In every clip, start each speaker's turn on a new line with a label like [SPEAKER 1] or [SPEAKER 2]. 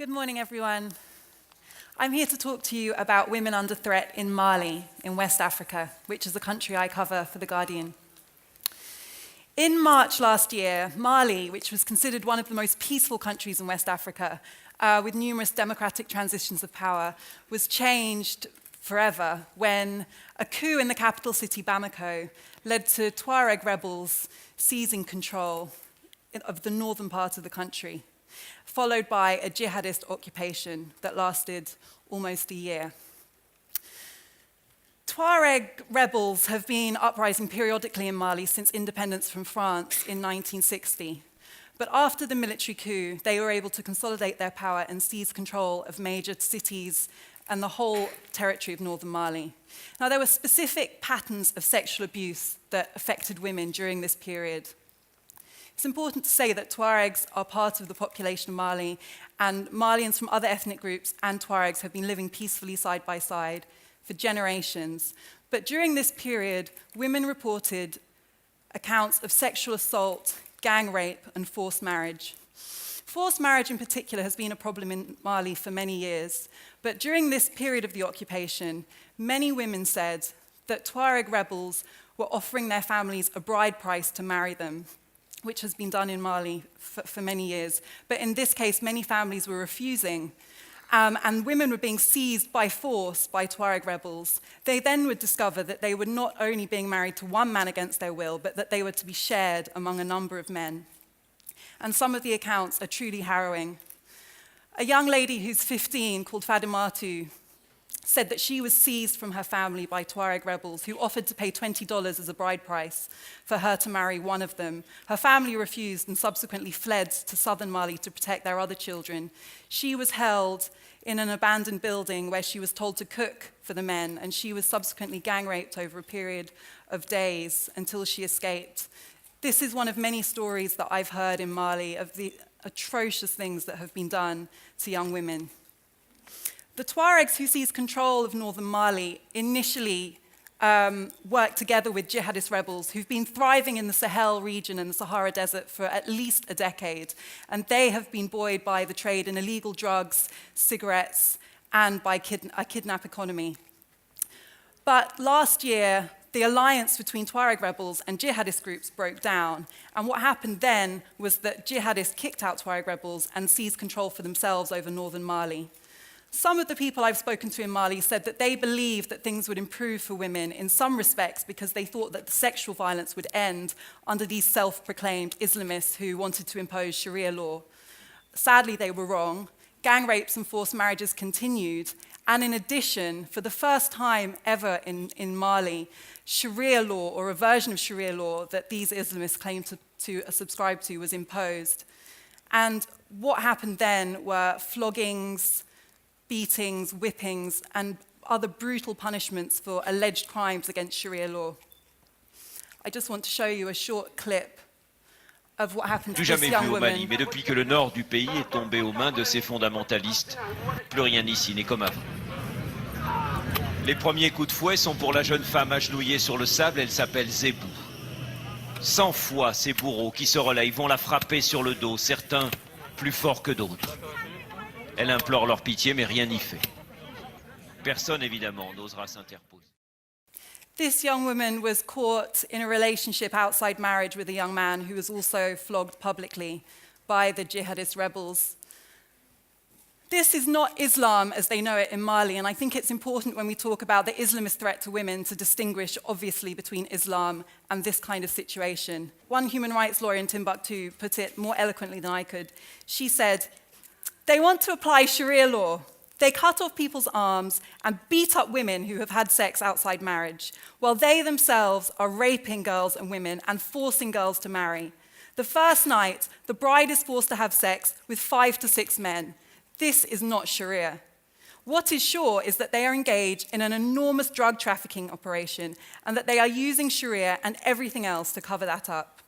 [SPEAKER 1] Good morning, everyone. I'm here to talk to you about women under threat in Mali, in West Africa, which is the country I cover for The Guardian. In March last year, Mali, which was considered one of the most peaceful countries in West Africa, with numerous democratic transitions of power, was changed forever when a coup in the capital city, Bamako, led to Tuareg rebels seizing control of the northern part of the country, followed by a jihadist occupation that lasted almost a year. Tuareg rebels have been uprising periodically in Mali since independence from France in 1960. But after the military coup, they were able to consolidate their power and seize control of major cities and the whole territory of northern Mali. Now, there were specific patterns of sexual abuse that affected women during this period. It's important to say that Tuaregs are part of the population of Mali, and Malians from other ethnic groups and Tuaregs have been living peacefully side by side for generations. But during this period, women reported accounts of sexual assault, gang rape, and forced marriage. Forced marriage in particular has been a problem in Mali for many years. But during this period of the occupation, many women said that Tuareg rebels were offering their families a bride price to marry them, which has been done in Mali for many years. But in this case, many families were refusing, and women were being seized by force by Tuareg rebels. They then would discover that they were not only being married to one man against their will, but that they were to be shared among a number of men. And some of the accounts are truly harrowing. A young lady who's 15, called Fadimatu, said that she was seized from her family by Tuareg rebels who offered to pay $20 as a bride price for her to marry one of them. Her family refused and subsequently fled to southern Mali to protect their other children. She was held in an abandoned building where she was told to cook for the men, and she was subsequently gang raped over a period of days until she escaped. This is one of many stories that I've heard in Mali of the atrocious things that have been done to young women. The Tuaregs who seized control of northern Mali initially worked together with jihadist rebels who've been thriving in the Sahel region and the Sahara Desert for at least a decade. And they have been buoyed by the trade in illegal drugs, cigarettes, and by a kidnap economy. But last year, the alliance between Tuareg rebels and jihadist groups broke down. And what happened then was that jihadists kicked out Tuareg rebels and seized control for themselves over northern Mali. Some of the people I've spoken to in Mali said that they believed that things would improve for women in some respects because they thought that the sexual violence would end under these self-proclaimed Islamists who wanted to impose Sharia law. Sadly, they were wrong. Gang rapes and forced marriages continued. And in addition, for the first time ever in Mali, Sharia law, or a version of Sharia law that these Islamists claimed to subscribe to, was imposed. And what happened then were floggings, beatings, whippings, and other brutal punishments for alleged crimes against Sharia law. I just want to show you a short clip of what happened to this young woman. Plus jamais vu au Mali, mais depuis que le nord du pays est tombé aux mains de ces fondamentalistes, plus rien ici n'est comme avant. Les premiers coups de fouet sont pour la jeune femme agenouillée sur le sable, elle s'appelle Zébou. 100 fois ces bourreaux qui se relaient vont la frapper sur le dos, certains plus forts que d'autres. Elle implore leur pitié, mais rien n'y fait. Personne, évidemment, n'osera s'interposer. This young woman was caught in a relationship outside marriage with a young man who was also flogged publicly by the jihadist rebels. This is not Islam as they know it in Mali, and I think it's important when we talk about the Islamist threat to women to distinguish, obviously, between Islam and this kind of situation. One human rights lawyer in Timbuktu put it more eloquently than I could. She said, "They want to apply Sharia law. They cut off people's arms and beat up women who have had sex outside marriage, while they themselves are raping girls and women and forcing girls to marry. The first night, the bride is forced to have sex with 5 to 6 men. This is not Sharia. What is sure is that they are engaged in an enormous drug trafficking operation and that they are using Sharia and everything else to cover that up."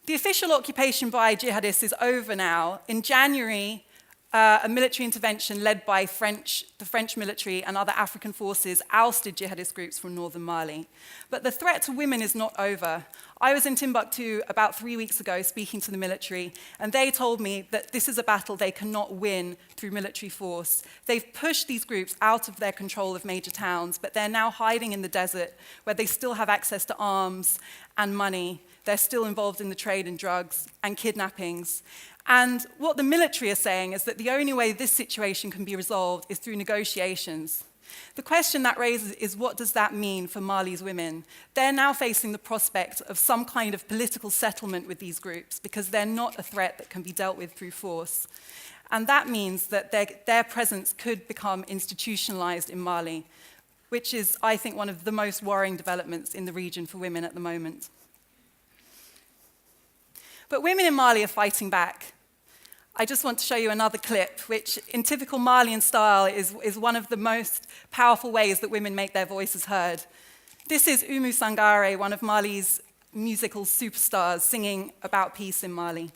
[SPEAKER 1] The official occupation by jihadists is over now. In January, a military intervention led by the French military and other African forces ousted jihadist groups from northern Mali. But the threat to women is not over. I was in Timbuktu about 3 weeks ago speaking to the military, and they told me that this is a battle they cannot win through military force. They've pushed these groups out of their control of major towns, but they're now hiding in the desert where they still have access to arms and money. They're still involved in the trade in drugs and kidnappings. And what the military are saying is that the only way this situation can be resolved is through negotiations. The question that raises is, what does that mean for Mali's women? They're now facing the prospect of some kind of political settlement with these groups because they're not a threat that can be dealt with through force. And that means that their presence could become institutionalized in Mali, which is, I think, one of the most worrying developments in the region for women at the moment. But women in Mali are fighting back. I just want to show you another clip, which in typical Malian style is one of the most powerful ways that women make their voices heard. This is Oumou Sangare, one of Mali's musical superstars, singing about peace in Mali.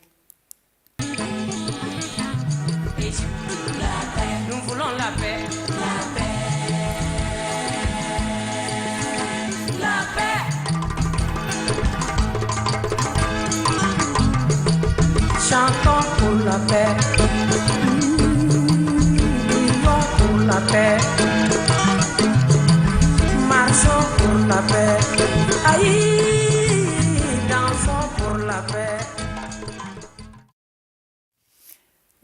[SPEAKER 2] Chantons pour la paix, prions pour la paix, marchons pour la paix, aïe, dansons pour la paix.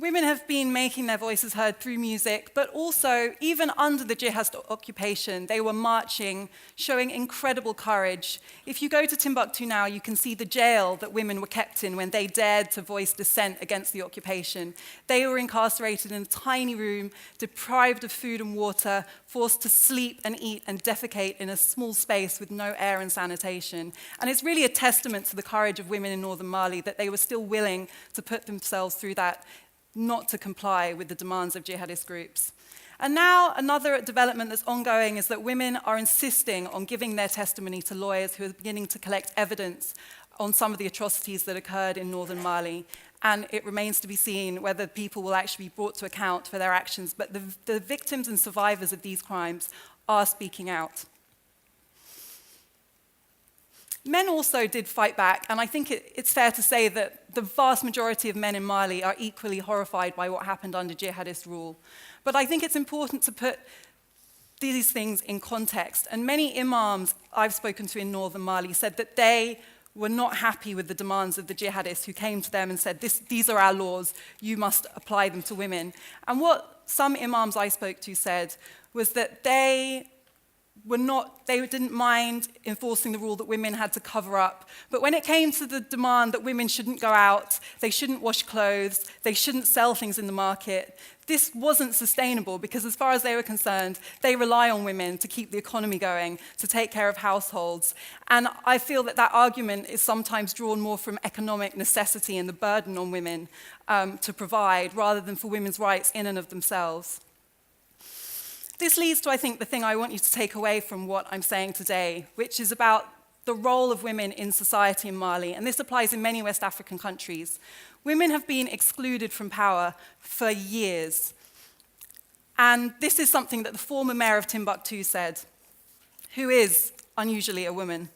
[SPEAKER 1] Women have been making their voices heard through music, but also, even under the jihadist occupation, they were marching, showing incredible courage. If you go to Timbuktu now, you can see the jail that women were kept in when they dared to voice dissent against the occupation. They were incarcerated in a tiny room, deprived of food and water, forced to sleep and eat and defecate in a small space with no air and sanitation. And it's really a testament to the courage of women in northern Mali that they were still willing to put themselves through that, not to comply with the demands of jihadist groups. And now another development that's ongoing is that women are insisting on giving their testimony to lawyers who are beginning to collect evidence on some of the atrocities that occurred in northern Mali. And it remains to be seen whether people will actually be brought to account for their actions. But the victims and survivors of these crimes are speaking out. Men also did fight back, and I think it's fair to say that the vast majority of men in Mali are equally horrified by what happened under jihadist rule. But I think it's important to put these things in context. And many imams I've spoken to in northern Mali said that they were not happy with the demands of the jihadists who came to them and said, these are our laws, you must apply them to women. And what some imams I spoke to said was that they didn't mind enforcing the rule that women had to cover up. But when it came to the demand that women shouldn't go out, they shouldn't wash clothes, they shouldn't sell things in the market, this wasn't sustainable because as far as they were concerned, they rely on women to keep the economy going, to take care of households. And I feel that that argument is sometimes drawn more from economic necessity and the burden on women to provide, rather than for women's rights in and of themselves. This leads to, I think, the thing I want you to take away from what I'm saying today, which is about the role of women in society in Mali, and this applies in many West African countries. Women have been excluded from power for years, and this is something that the former mayor of Timbuktu said, who is unusually a woman.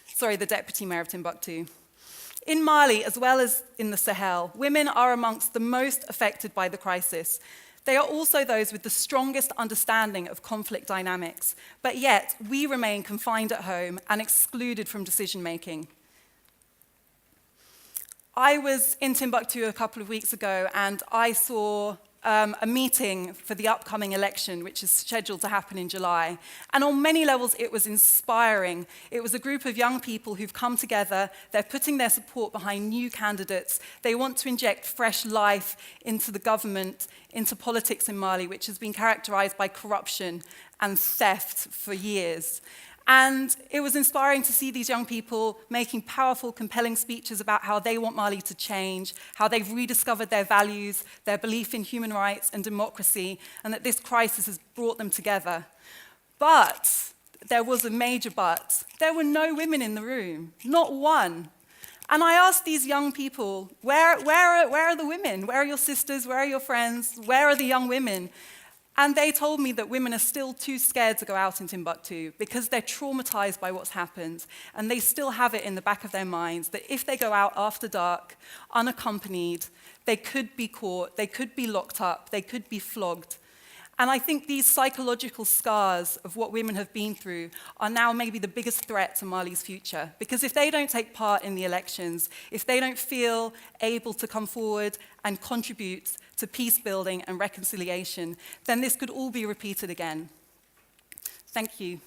[SPEAKER 1] Sorry, the deputy mayor of Timbuktu. In Mali, as well as in the Sahel, women are amongst the most affected by the crisis. They are also those with the strongest understanding of conflict dynamics, but yet we remain confined at home and excluded from decision-making. I was in Timbuktu a couple of weeks ago and I saw a meeting for the upcoming election, which is scheduled to happen in July. And on many levels, it was inspiring. It was a group of young people who've come together. They're putting their support behind new candidates. They want to inject fresh life into the government, into politics in Mali, which has been characterized by corruption and theft for years. And it was inspiring to see these young people making powerful, compelling speeches about how they want Mali to change, how they've rediscovered their values, their belief in human rights and democracy, and that this crisis has brought them together. But there was a major but. There were no women in the room, not one. And I asked these young people, where are the women? Where are your sisters? Where are your friends? Where are the young women? And they told me that women are still too scared to go out in Timbuktu because they're traumatized by what's happened. And they still have it in the back of their minds that if they go out after dark, unaccompanied, they could be caught, they could be locked up, they could be flogged. And I think these psychological scars of what women have been through are now maybe the biggest threat to Mali's future. Because if they don't take part in the elections, if they don't feel able to come forward and contribute to peace building and reconciliation, then this could all be repeated again. Thank you.